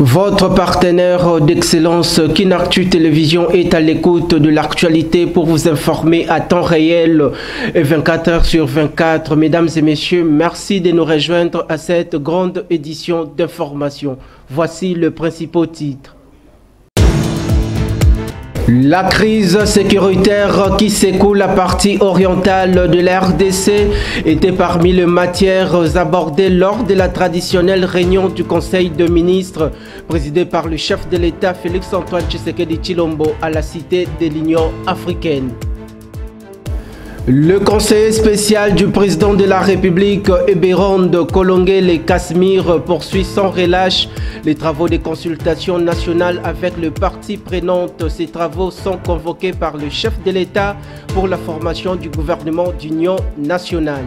Votre partenaire d'excellence Kinactu Télévision est à l'écoute de l'actualité pour vous informer à temps réel 24 heures sur 24. Mesdames et messieurs, merci de nous rejoindre à cette grande édition d'information. Voici le principal titre. La crise sécuritaire qui secoue la partie orientale de la RDC était parmi les matières abordées lors de la traditionnelle réunion du Conseil de ministres présidée par le chef de l'État Félix-Antoine Tshisekedi Tshilombo à la Cité de l'Union africaine. Le conseiller spécial du président de la République, Eberonde Kolongele Casimir, poursuit sans relâche les travaux de consultation nationale avec les parties prenantes. Ces travaux sont convoqués par le chef de l'État pour la formation du gouvernement d'union nationale.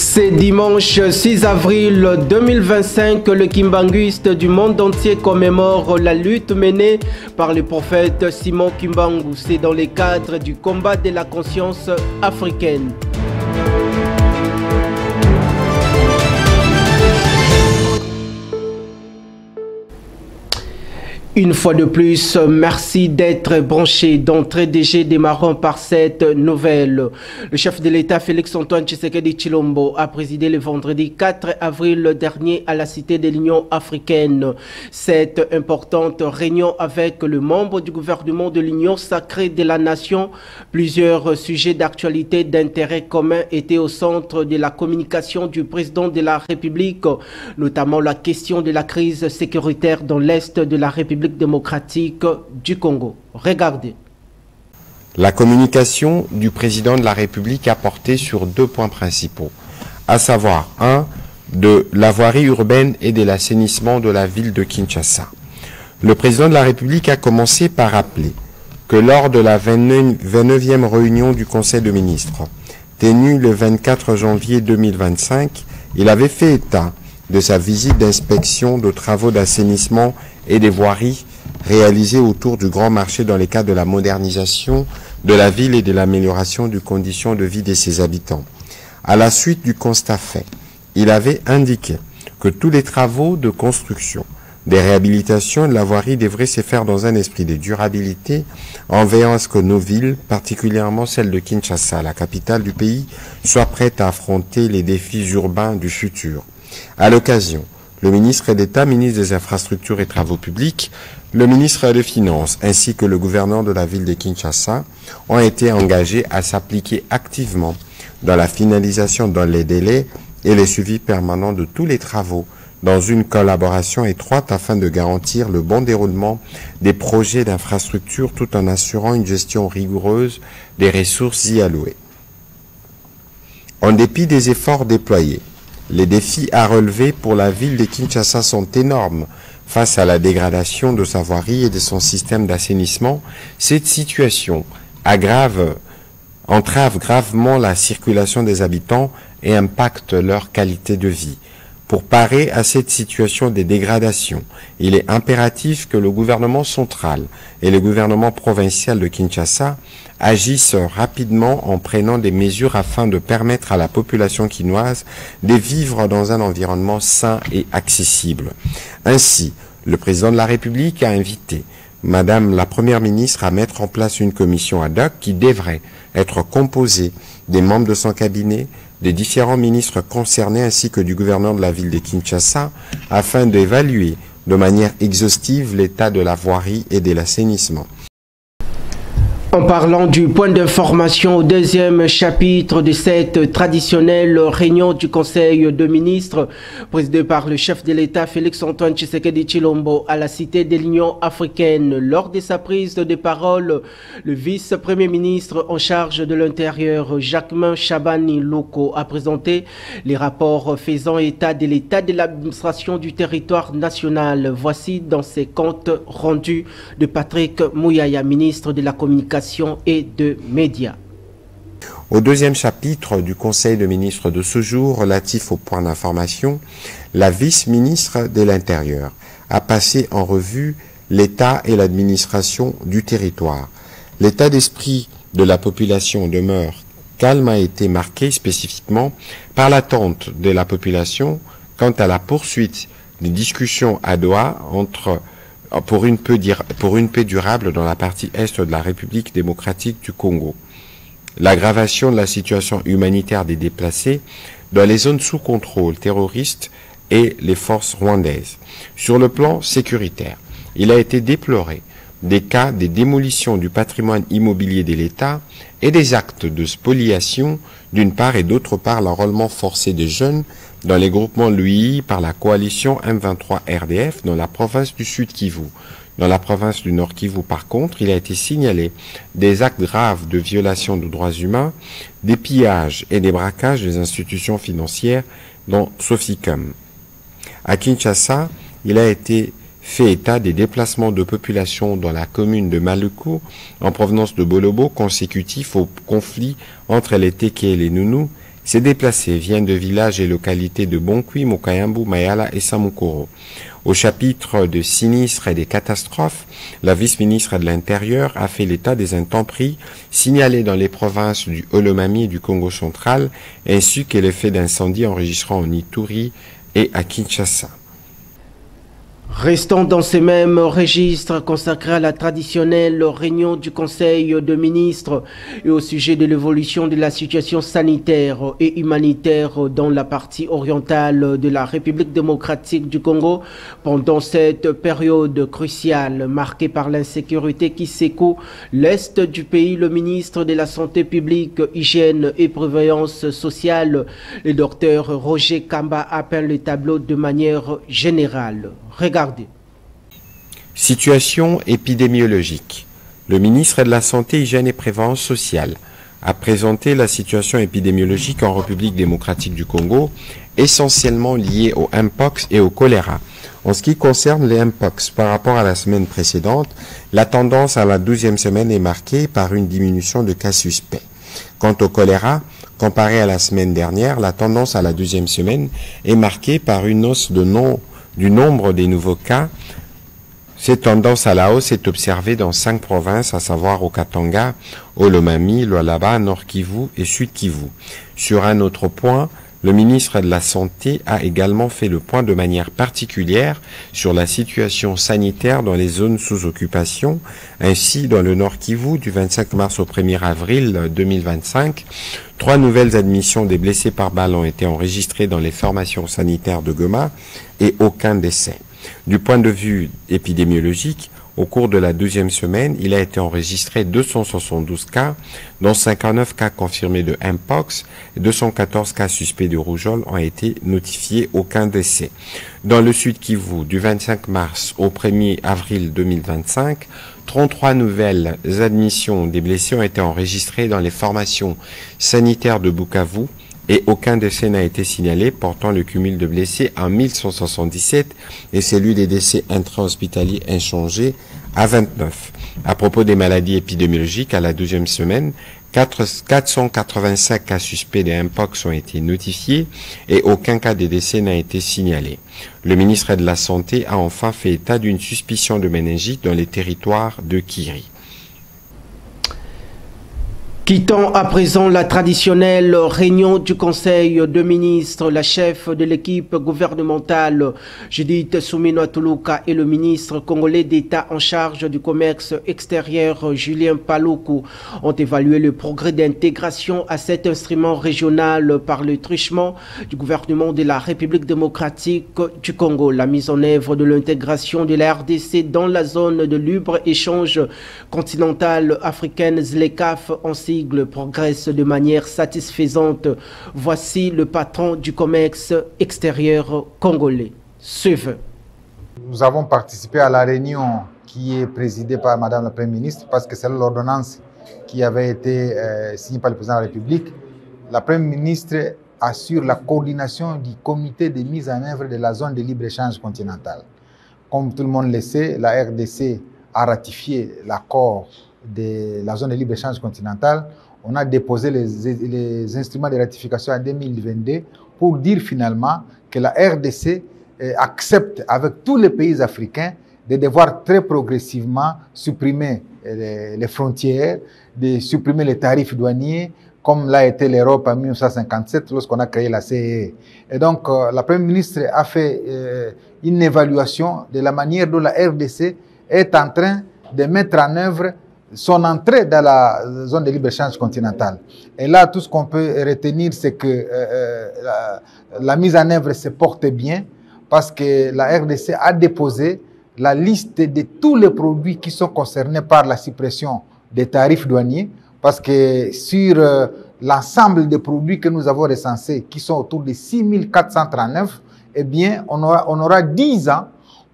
C'est dimanche 6 avril 2025 que le kimbanguiste du monde entier commémore la lutte menée par le prophète Simon Kimbangu. C'est dans le cadre du combat de la conscience africaine. Une fois de plus, merci d'être branché d'entrée DG démarrant par cette nouvelle. Le chef de l'État Félix-Antoine Tshisekedi Tshilombo a présidé le vendredi 4 avril dernier à la Cité de l'Union africaine. Cette importante réunion avec le membre du gouvernement de l'Union sacrée de la nation, plusieurs sujets d'actualité d'intérêt commun étaient au centre de la communication du président de la République, notamment la question de la crise sécuritaire dans l'Est de la République démocratique du Congo. Regardez. La communication du président de la République a porté sur deux points principaux, à savoir de la voirie urbaine et de l'assainissement de la ville de Kinshasa. Le président de la République a commencé par rappeler que lors de la 29e réunion du Conseil de ministres, tenue le 24 janvier 2025, il avait fait état de sa visite d'inspection de travaux d'assainissement et des voiries réalisées autour du grand marché dans le cadre de la modernisation de la ville et de l'amélioration des conditions de vie de ses habitants. À la suite du constat fait, il avait indiqué que tous les travaux de construction, des réhabilitations et de la voirie devraient se faire dans un esprit de durabilité en veillant à ce que nos villes, particulièrement celle de Kinshasa, la capitale du pays, soient prêtes à affronter les défis urbains du futur. À l'occasion, le ministre d'État, ministre des Infrastructures et Travaux Publics, le ministre des Finances ainsi que le gouverneur de la ville de Kinshasa ont été engagés à s'appliquer activement dans la finalisation dans les délais et le suivi permanent de tous les travaux dans une collaboration étroite afin de garantir le bon déroulement des projets d'infrastructure tout en assurant une gestion rigoureuse des ressources y allouées. En dépit des efforts déployés, les défis à relever pour la ville de Kinshasa sont énormes. Face à la dégradation de sa voirie et de son système d'assainissement, cette situation entrave gravement la circulation des habitants et impacte leur qualité de vie. Pour parer à cette situation de dégradation, il est impératif que le gouvernement central et le gouvernement provincial de Kinshasa agissent rapidement en prenant des mesures afin de permettre à la population quinoise de vivre dans un environnement sain et accessible. Ainsi, le président de la République a invité Madame la Première ministre à mettre en place une commission ad hoc qui devrait être composée des membres de son cabinet, des différents ministres concernés ainsi que du gouverneur de la ville de Kinshasa afin d'évaluer de manière exhaustive l'état de la voirie et de l'assainissement. En parlant du point d'information au deuxième chapitre de cette traditionnelle réunion du Conseil de ministres, présidée par le chef de l'État Félix-Antoine Tshisekedi Tshilombo à la Cité de l'Union africaine, lors de sa prise de parole, le vice-premier ministre en charge de l'Intérieur, Jacquemain Chabani Loko, a présenté les rapports faisant état de l'administration du territoire national. Voici dans ses comptes rendus de Patrick Mouyaya, ministre de la Communication et de médias. Au deuxième chapitre du Conseil de ministres de ce jour relatif au point d'information, la vice-ministre de l'Intérieur a passé en revue l'État et l'administration du territoire. L'état d'esprit de la population demeure calme, a été marqué spécifiquement par l'attente de la population quant à la poursuite des discussions à Doha pour une paix durable dans la partie est de la République démocratique du Congo. L'aggravation de la situation humanitaire des déplacés dans les zones sous contrôle terroriste et les forces rwandaises. Sur le plan sécuritaire, il a été déploré des cas des démolitions du patrimoine immobilier de l'État et des actes de spoliation d'une part et d'autre part l'enrôlement forcé des jeunes dans les groupements LUI par la coalition M23 RDF dans la province du Sud Kivu. Dans la province du Nord Kivu, par contre, il a été signalé des actes graves de violation de droits humains, des pillages et des braquages des institutions financières, dont Soficom. À Kinshasa, il a été fait état des déplacements de population dans la commune de Maluku en provenance de Bolobo consécutifs au conflit entre les Teke et les Nounous. Ces déplacés viennent de villages et localités de Bonkui, Mokayambu, Mayala et Samukoro. Au chapitre de sinistres et des catastrophes, la vice-ministre de l'Intérieur a fait l'état des intempéries signalées dans les provinces du Olomami et du Congo central, ainsi que les faits d'incendie enregistrant en Ituri et à Kinshasa. Restons dans ces mêmes registres consacrés à la traditionnelle réunion du Conseil de ministres et au sujet de l'évolution de la situation sanitaire et humanitaire dans la partie orientale de la République démocratique du Congo pendant cette période cruciale marquée par l'insécurité qui secoue l'est du pays. Le ministre de la Santé publique, Hygiène et Prévoyance sociale, le docteur Roger Kamba, appelle le tableau de manière générale. Regardez. Situation épidémiologique. Le ministre de la Santé, Hygiène et Prévoyance sociale a présenté la situation épidémiologique en République démocratique du Congo, essentiellement liée au Mpox et au choléra. En ce qui concerne les Mpox, par rapport à la semaine précédente, la tendance à la 12e semaine est marquée par une diminution de cas suspects. Quant au choléra, comparé à la semaine dernière, la tendance à la 12e semaine est marquée par une hausse du nombre des nouveaux cas. Cette tendance à la hausse est observée dans 5 provinces, à savoir au Katanga, au Lomami, Lualaba, Nord Kivu et Sud Kivu. Sur un autre point, le ministre de la Santé a également fait le point de manière particulière sur la situation sanitaire dans les zones sous occupation. Ainsi, dans le Nord Kivu, du 25 mars au 1er avril 2025, 3 nouvelles admissions des blessés par balle ont été enregistrées dans les formations sanitaires de Goma et aucun décès. Du point de vue épidémiologique, au cours de la 12e semaine, il a été enregistré 272 cas, dont 59 cas confirmés de Mpox et 214 cas suspects de rougeole ont été notifiés, aucun décès. Dans le Sud Kivu, du 25 mars au 1er avril 2025, 33 nouvelles admissions des blessés ont été enregistrées dans les formations sanitaires de Bukavu, et aucun décès n'a été signalé, portant le cumul de blessés à 1177 et celui des décès intra-hospitaliers inchangé à 29. À propos des maladies épidémiologiques, à la 12e semaine, 485 cas suspects de Mpox ont été notifiés et aucun cas de décès n'a été signalé. Le ministre de la Santé a enfin fait état d'une suspicion de méningite dans les territoires de Kiri. Quittons à présent la traditionnelle réunion du Conseil de ministres. La chef de l'équipe gouvernementale, Judith Soumino Tuluka, et le ministre congolais d'État en charge du commerce extérieur, Julien Paluku, ont évalué le progrès d'intégration à cet instrument régional par le truchement du gouvernement de la République démocratique du Congo. La mise en œuvre de l'intégration de la RDC dans la zone de libre-échange continentale africaine, ZLECAf, en sigle, progresse de manière satisfaisante. Voici le patron du commerce extérieur congolais. Suivez. Nous avons participé à la réunion qui est présidée par Madame la Première ministre parce que c'est l'ordonnance qui avait été signée par le président de la République. La Première ministre assure la coordination du comité de mise en œuvre de la zone de libre-échange continentale. Comme tout le monde le sait, la RDC a ratifié l'accord de la zone de libre-échange continentale. On a déposé les instruments de ratification en 2022 pour dire finalement que la RDC accepte avec tous les pays africains de devoir très progressivement supprimer les frontières, de supprimer les tarifs douaniers, comme l'a été l'Europe en 1957 lorsqu'on a créé la CEE. Et donc, la Première ministre a fait une évaluation de la manière dont la RDC est en train de mettre en œuvre son entrée dans la zone de libre-échange continentale. Et là, tout ce qu'on peut retenir, c'est que la mise en œuvre se porte bien parce que la RDC a déposé la liste de tous les produits qui sont concernés par la suppression des tarifs douaniers, parce que sur l'ensemble des produits que nous avons recensés, qui sont autour de 6439, eh bien, on aura 10 ans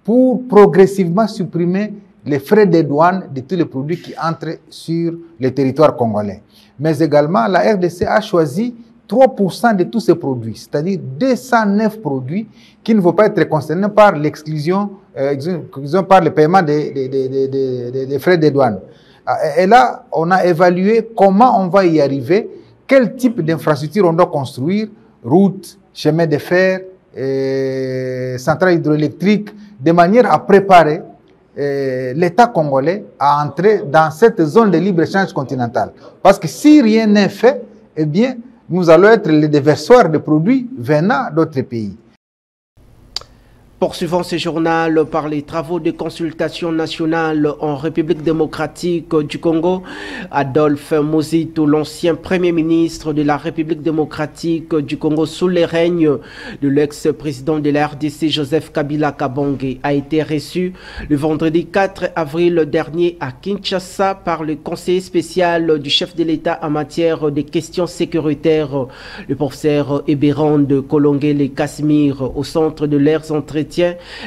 pour progressivement supprimer les frais de douane de tous les produits qui entrent sur le territoire congolais. Mais également, la RDC a choisi 3% de tous ces produits, c'est-à-dire 209 produits qui ne vont pas être concernés par l'exclusion, par le paiement des frais de douane. Et là, on a évalué comment on va y arriver, quel type d'infrastructure on doit construire, routes, chemins de fer, centrales hydroélectriques, de manière à préparer l'État congolais à entrer dans cette zone de libre-échange continentale. Parce que si rien n'est fait, eh bien, nous allons être les déversoirs de produits venant d'autres pays. Poursuivons ce journal par les travaux de consultation nationale en République démocratique du Congo. Adolphe Muzito, l'ancien Premier ministre de la République démocratique du Congo sous le règne de l'ex-président de la RDC Joseph Kabila Kabange, a été reçu le vendredi 4 avril dernier à Kinshasa par le conseiller spécial du chef de l'État en matière des questions sécuritaires, le professeur Eberand Kolongele Casimir, au centre de leurs entretiens.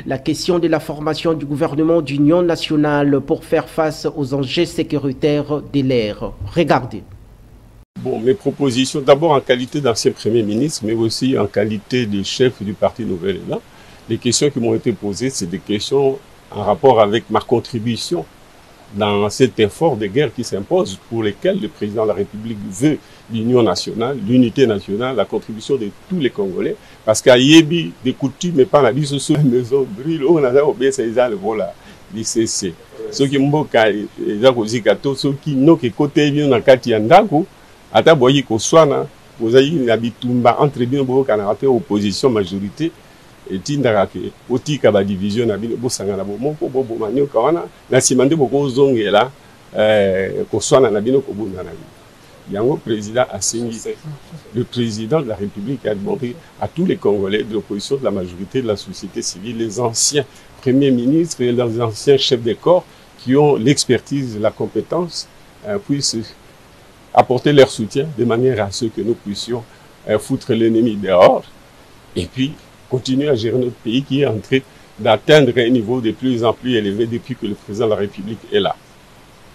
La question de la formation du gouvernement d'union nationale pour faire face aux enjeux sécuritaires de l'ère. Regardez. Bon, mes propositions, d'abord en qualité d'ancien Premier ministre, mais aussi en qualité de chef du Parti Nouvel Élan. Les questions qui m'ont été posées, c'est des questions en rapport avec ma contribution dans cet effort de guerre qui s'impose, pour lesquels le président de la République veut l'union nationale, l'unité nationale, la contribution de tous les Congolais. Parce qu'à Yébi, des coutumes, mais pas la vie sur la maison brûle, on a oublié ces gens, voilà, l'ICC. Ceux qui m'ont dit, ceux qui n'ont que côté bien dans Kati Yandaku, à ta boyi qu'on soit là, vous avez une habitude entre bien, vous avez opposition, majorité. Et tindaka oti kaba division na bino bosanga na bomoko bobo manyo kawana na simande boko zongela ko swana na bino ko bunda na bino. Yango président Assengi, le président de la République, a demandé à tous les Congolais de l'opposition, de la majorité de la société civile, les anciens premiers ministres et les anciens chefs des corps qui ont l'expertise, la compétence, puissent apporter leur soutien de manière à ce que nous puissions foutre l'ennemi dehors et puis continuer à gérer notre pays qui est en train d'atteindre un niveau de plus en plus élevé depuis que le président de la République est là.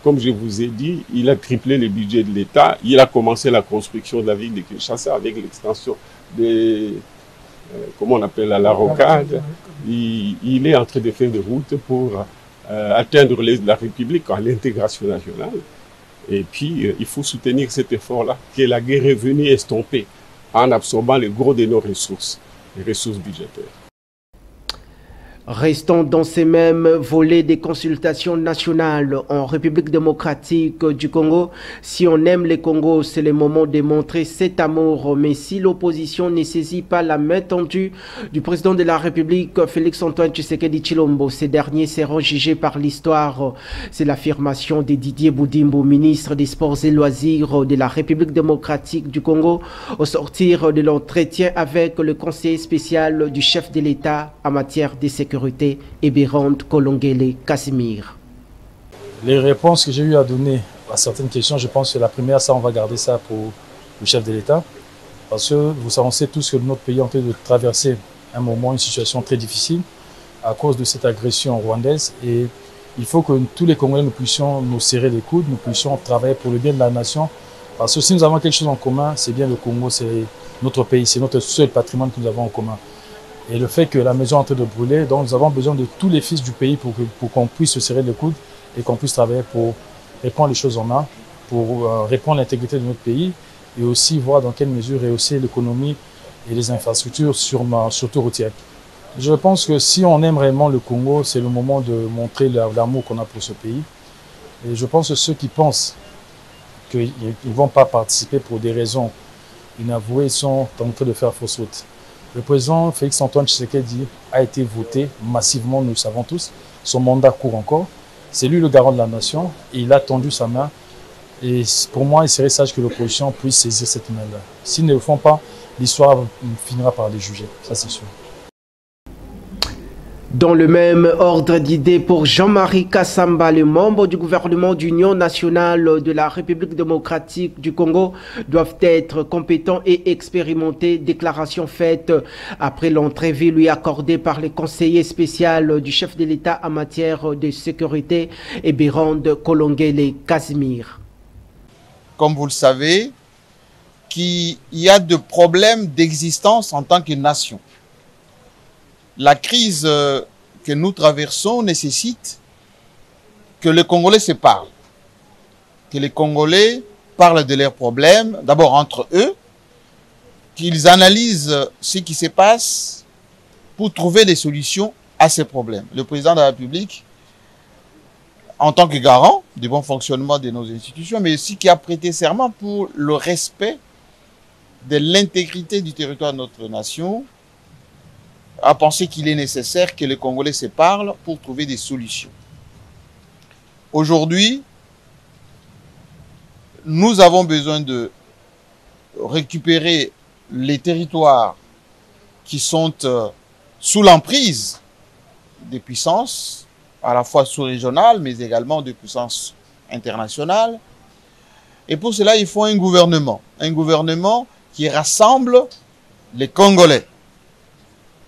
Comme je vous ai dit, il a triplé le budget de l'État. Il a commencé la construction de la ville de Kinshasa avec l'extension des, comment on appelle, la rocade. Il est en train de faire des routes pour atteindre la République à l'intégration nationale. Et puis, il faut soutenir cet effort-là, que la guerre est venue estomper en absorbant le gros de nos ressources, les ressources budgétaires. Restons dans ces mêmes volets des consultations nationales en République démocratique du Congo. Si on aime le Congo, c'est le moment de montrer cet amour. Mais si l'opposition ne saisit pas la main tendue du président de la République, Félix-Antoine Tshisekedi Tshilombo, ces derniers seront jugés par l'histoire. C'est l'affirmation de Didier Boudimbo, ministre des Sports et Loisirs de la République démocratique du Congo, au sortir de l'entretien avec le conseiller spécial du chef de l'État en matière de sécurité. Eberand Kolongele Casimir. Les réponses que j'ai eu à donner à certaines questions, je pense que la première, ça, on va garder ça pour le chef de l'État. Parce que vous savez tous que notre pays est en train de traverser un moment, une situation très difficile à cause de cette agression rwandaise. Et il faut que tous les Congolais, nous puissions nous serrer les coudes, nous puissions travailler pour le bien de la nation. Parce que si nous avons quelque chose en commun, c'est bien le Congo, c'est notre pays, c'est notre seul patrimoine que nous avons en commun. Et le fait que la maison est en train de brûler, donc nous avons besoin de tous les fils du pays pour qu'on puisse se serrer les coudes et qu'on puisse travailler pour reprendre les choses en main, pour reprendre l'intégrité de notre pays et aussi voir dans quelle mesure rehausser l'économie et les infrastructures, surtout routières. Je pense que si on aime réellement le Congo, c'est le moment de montrer l'amour qu'on a pour ce pays. Et je pense que ceux qui pensent qu'ils ne vont pas participer pour des raisons inavouées, ils sont en train de faire fausse route. Le président Félix-Antoine Tshisekedi a été voté massivement, nous le savons tous. Son mandat court encore. C'est lui le garant de la nation et il a tendu sa main. Et pour moi, il serait sage que l'opposition puisse saisir cette main-là. S'ils ne le font pas, l'histoire finira par les juger. Ça, c'est sûr. Dans le même ordre d'idées pour Jean-Marie Kassamba, les membres du gouvernement d'Union nationale de la République démocratique du Congo doivent être compétents et expérimentés. Déclaration faite après l'entrevue lui accordée par les conseillers spéciaux du chef de l'État en matière de sécurité et Bérande Kolongele Casimir. Comme vous le savez, qu'il y a de problèmes d'existence en tant que nation. La crise que nous traversons nécessite que les Congolais se parlent. Que les Congolais parlent de leurs problèmes, d'abord entre eux, qu'ils analysent ce qui se passe pour trouver des solutions à ces problèmes. Le président de la République, en tant que garant du bon fonctionnement de nos institutions, mais aussi qui a prêté serment pour le respect de l'intégrité du territoire de notre nation, a pensé qu'il est nécessaire que les Congolais se parlent pour trouver des solutions. Aujourd'hui, nous avons besoin de récupérer les territoires qui sont sous l'emprise des puissances, à la fois sous-régionales, mais également des puissances internationales. Et pour cela, il faut un gouvernement qui rassemble les Congolais.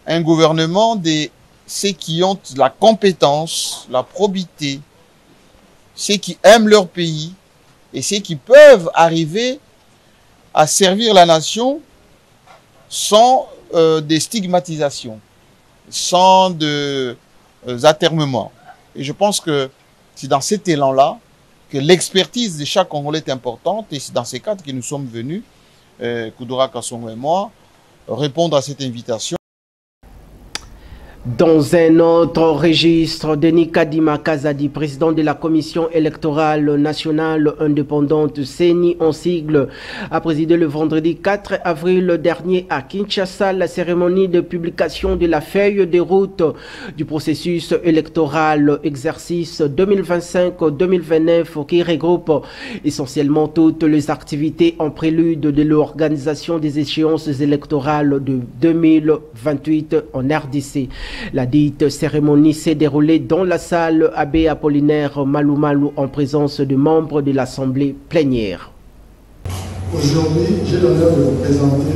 Un gouvernement de ceux qui ont la compétence, la probité, ceux qui aiment leur pays et ceux qui peuvent arriver à servir la nation sans des stigmatisations, sans des atermoiements. Et je pense que c'est dans cet élan-là que l'expertise de chaque Congolais est importante et c'est dans ces cadres que nous sommes venus, Koudoura Kassongo et moi, répondre à cette invitation. Dans un autre registre, Denis Kadima Kazadi, président de la Commission électorale nationale indépendante CENI en sigle, a présidé le vendredi 4 avril dernier à Kinshasa la cérémonie de publication de la feuille de route du processus électoral exercice 2025-2029 qui regroupe essentiellement toutes les activités en prélude de l'organisation des échéances électorales de 2028 en RDC. La dite cérémonie s'est déroulée dans la salle Abbé Apollinaire Malou Malou en présence de membres de l'Assemblée plénière. Aujourd'hui, j'ai l'honneur de vous présenter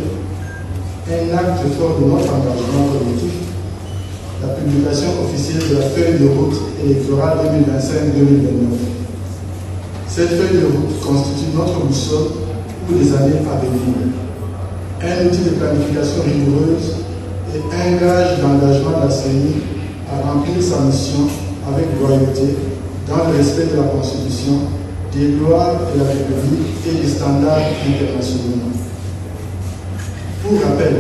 un acte fort de notre engagement politique, la publication officielle de la feuille de route électorale 2025-2029. Cette feuille de route constitue notre boussole pour les années à venir, un outil de planification rigoureuse et un gage d'engagement de la CENI à remplir sa mission avec loyauté dans le respect de la Constitution, des lois de la République et des standards internationaux. Pour rappel,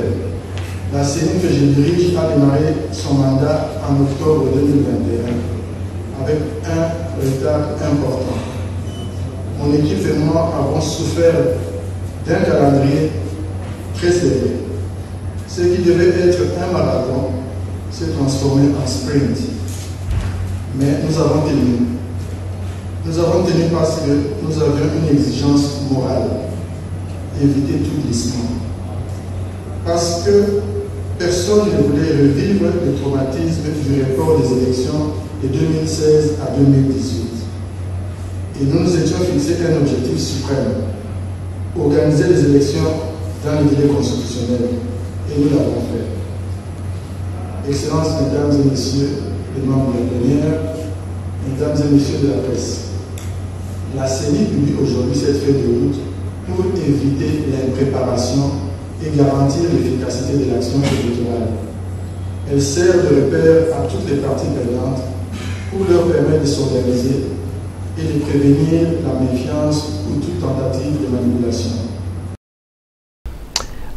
la CENI que je dirige a démarré son mandat en octobre 2021 avec un retard important. Mon équipe et moi avons souffert d'un calendrier très serré. Ce qui devait être un marathon s'est transformé en sprint. Mais nous avons tenu. Nous avons tenu parce que nous avions une exigence morale, éviter tout glissement. Parce que personne ne voulait revivre le traumatisme du report des élections de 2016 à 2018. Et nous nous étions fixés un objectif suprême, organiser les élections dans les délais constitutionnels. Et nous l'avons fait. Excellences, mesdames et messieurs, les membres de la plénière, mesdames et messieurs de la presse, la CENI publie aujourd'hui cette feuille de route pour éviter l'impréparation et garantir l'efficacité de l'action électorale. Elle sert de repère à toutes les parties prenantes pour leur permettre de s'organiser et de prévenir la méfiance ou toute tentative de manipulation.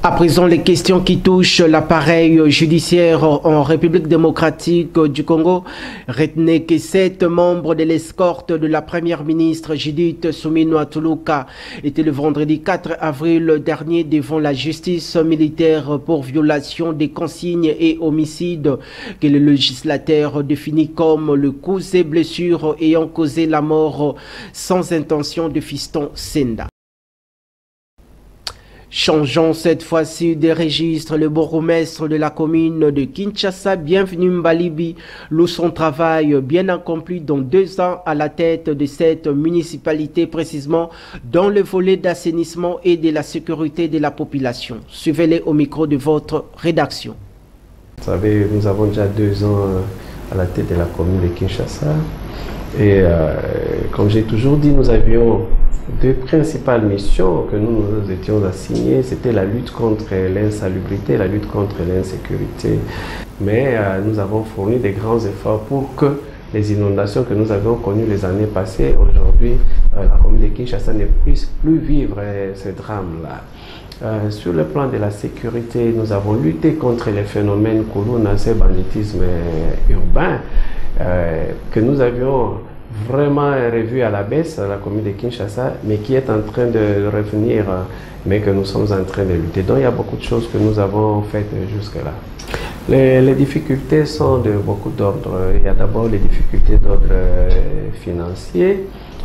À présent, les questions qui touchent l'appareil judiciaire en République démocratique du Congo. Retenez que 7 membres de l'escorte de la première ministre Judith Suminwa Tuluka étaient le vendredi 4 avril dernier devant la justice militaire pour violation des consignes et homicides que le législateur définit comme le coups et blessures ayant causé la mort sans intention de Fiston Senda. Changeons cette fois-ci des registres. Le bourgmestre de la commune de Kinshasa, Bienvenu Mbalibi, loue son travail bien accompli dans 2 ans à la tête de cette municipalité, précisément dans le volet d'assainissement et de la sécurité de la population. Suivez-les au micro de votre rédaction. Vous savez, nous avons déjà 2 ans à la tête de la commune de Kinshasa. Et comme j'ai toujours dit, nous avions 2 principales missions que nous étions assignés. C'était la lutte contre l'insalubrité, la lutte contre l'insécurité. Mais nous avons fourni des grands efforts pour que les inondations que nous avions connues les années passées, aujourd'hui, la commune de Kinshasa ne puisse plus vivre ce drame-là. Sur le plan de la sécurité, nous avons lutté contre les phénomènes Kuluna, ce banditisme urbain, que nous avions vraiment revu à la baisse à la commune de Kinshasa, mais qui est en train de revenir, mais que nous sommes en train de lutter. Donc il y a beaucoup de choses que nous avons faites jusque-là. Les difficultés sont de beaucoup d'ordre. Il y a d'abord les difficultés d'ordre financier.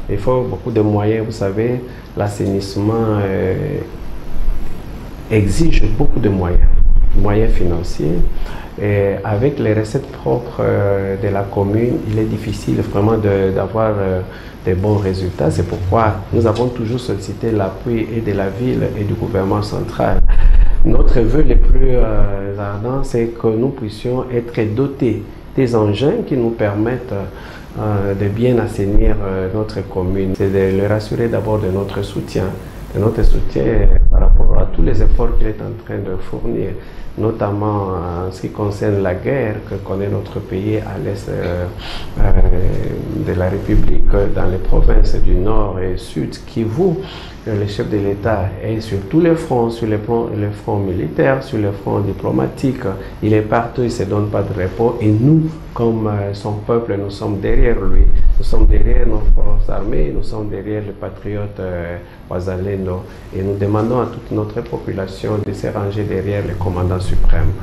Il faut beaucoup de moyens. Vous savez, l'assainissement exige beaucoup de moyens financiers. Et avec les recettes propres de la commune, il est difficile vraiment d'avoir des bons résultats. C'est pourquoi nous avons toujours sollicité l'appui et de la ville et du gouvernement central. Notre vœu le plus ardent, c'est que nous puissions être dotés des engins qui nous permettent de bien assainir notre commune. C'est de leur assurer d'abord de notre soutien par rapport à tous les efforts qu'il est en train de fournir, notamment en ce qui concerne la guerre que connaît notre pays à l'est de la République, dans les provinces du Nord et Sud, Kivu. Le chef de l'État est sur tous les fronts, sur le front militaire, sur le front diplomatique. Il est partout, il ne se donne pas de repos. Et nous, comme son peuple, nous sommes derrière lui. Nous sommes derrière nos forces armées, nous sommes derrière les patriotes Wazalendo. Et nous demandons à toute notre population de se ranger derrière le commandant suprême.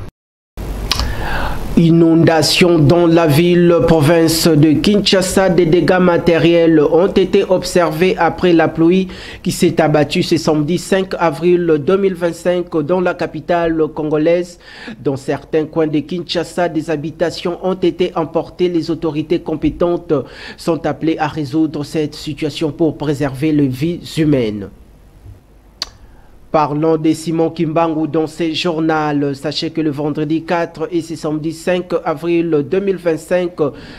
Inondations dans la ville-province de Kinshasa. Des dégâts matériels ont été observés après la pluie qui s'est abattue ce samedi 5 avril 2025 dans la capitale congolaise. Dans certains coins de Kinshasa, des habitations ont été emportées. Les autorités compétentes sont appelées à résoudre cette situation pour préserver les vies humaines. Parlons de Simon Kimbangu dans ses journaux. Sachez que le vendredi 4 et ce samedi 5 avril 2025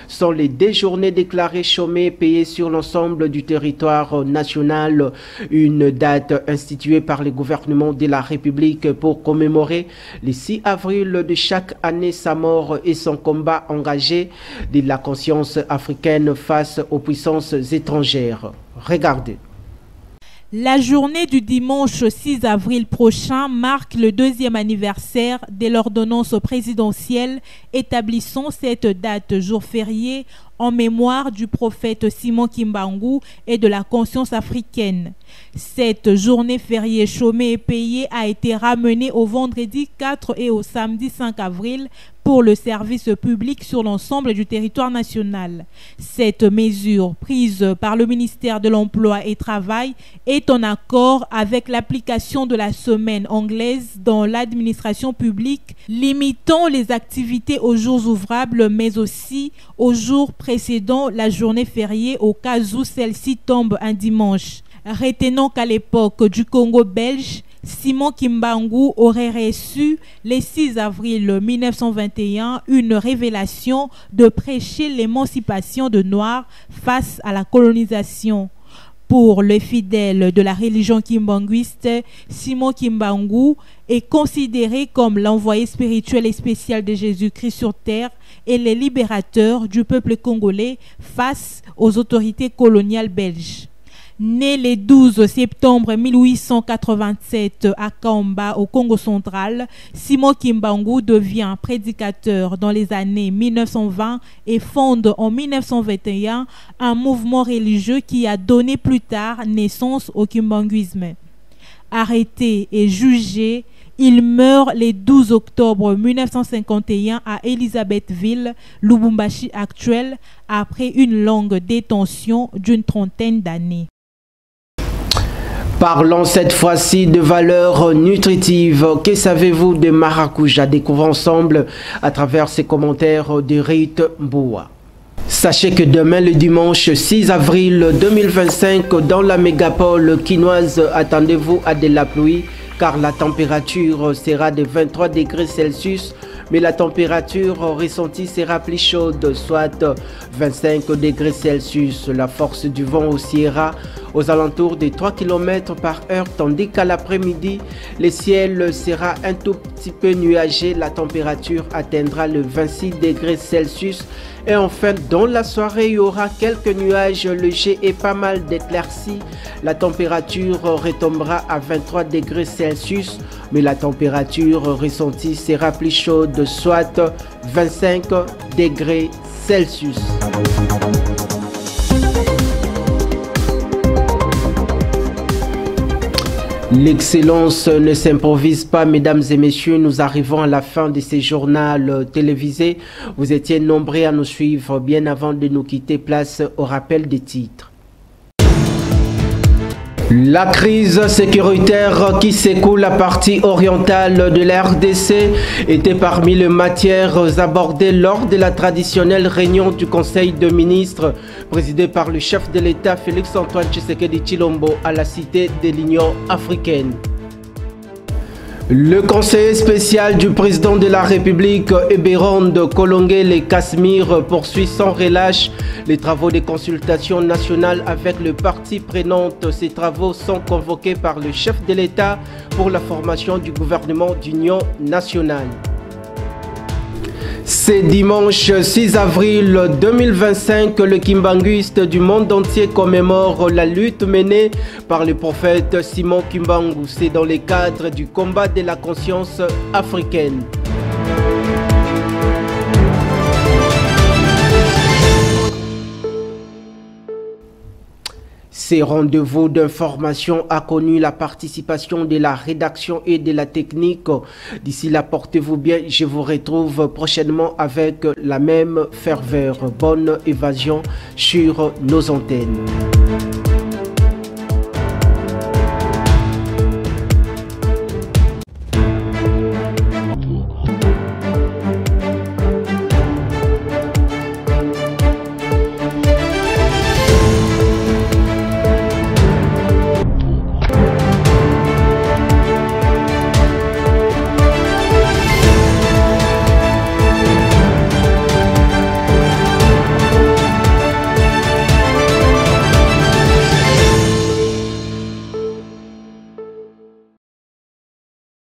sont les 2 journées déclarées chômées payées sur l'ensemble du territoire national. Une date instituée par le gouvernement de la République pour commémorer le 6 avril de chaque année sa mort et son combat engagé de la conscience africaine face aux puissances étrangères. Regardez. La journée du dimanche 6 avril prochain marque le 2e anniversaire de l'ordonnance présidentielle établissant cette date jour férié en mémoire du prophète Simon Kimbangu et de la conscience africaine. Cette journée fériée chômée et payée a été ramenée au vendredi 4 et au samedi 5 avril pour le service public sur l'ensemble du territoire national. Cette mesure prise par le ministère de l'Emploi et Travail est en accord avec l'application de la semaine anglaise dans l'administration publique, limitant les activités aux jours ouvrables mais aussi aux jours précédant la journée fériée au cas où celle-ci tombe un dimanche. Retenons qu'à l'époque du Congo belge, Simon Kimbangu aurait reçu le 6 avril 1921 une révélation de prêcher l'émancipation de Noirs face à la colonisation. Pour les fidèles de la religion kimbanguiste, Simon Kimbangu est considéré comme l'envoyé spirituel et spécial de Jésus-Christ sur terre et le libérateur du peuple congolais face aux autorités coloniales belges. Né le 12 septembre 1887 à Kamba, au Congo central, Simon Kimbangu devient prédicateur dans les années 1920 et fonde en 1921 un mouvement religieux qui a donné plus tard naissance au kimbanguisme. Arrêté et jugé, il meurt le 12 octobre 1951 à Elisabethville, Lubumbashi actuel, après une longue détention d'une trentaine d'années. Parlons cette fois-ci de valeurs nutritives. Que savez-vous de maracuja? Découvrons ensemble à travers ces commentaires de Rite Mboua. Sachez que demain, le dimanche 6 avril 2025, dans la mégapole quinoise, attendez-vous à de la pluie car la température sera de 23 degrés Celsius, mais la température ressentie sera plus chaude, soit 25 degrés Celsius. La force du vent oscillera aux alentours de 3 km par heure, tandis qu'à l'après-midi, le ciel sera un tout petit peu nuagé. La température atteindra le 26 degrés Celsius. Et enfin, dans la soirée, il y aura quelques nuages légers et pas mal d'éclaircies. La température retombera à 23 degrés Celsius, mais la température ressentie sera plus chaude, soit 25 degrés Celsius. L'excellence ne s'improvise pas, mesdames et messieurs. Nous arrivons à la fin de ce journal télévisé. Vous étiez nombreux à nous suivre bien avant de nous quitter. Place au rappel des titres. La crise sécuritaire qui secoue la partie orientale de la RDC était parmi les matières abordées lors de la traditionnelle réunion du Conseil de ministres présidée par le chef de l'État Félix-Antoine Tshisekedi Tshilombo à la Cité de l'Union africaine. Le conseiller spécial du président de la République, Eberonde Kolongele Kasmir, poursuit sans relâche les travaux de consultation nationale avec le parti prenante. Ces travaux sont convoqués par le chef de l'État pour la formation du gouvernement d'union nationale. C'est dimanche 6 avril 2025 que le kimbanguiste du monde entier commémore la lutte menée par le prophète Simon Kimbangu. C'est dans le cadre du combat de la conscience africaine. Ces rendez-vous d'information a connu la participation de la rédaction et de la technique. D'ici là, portez-vous bien. Je vous retrouve prochainement avec la même ferveur. Bonne évasion sur nos antennes.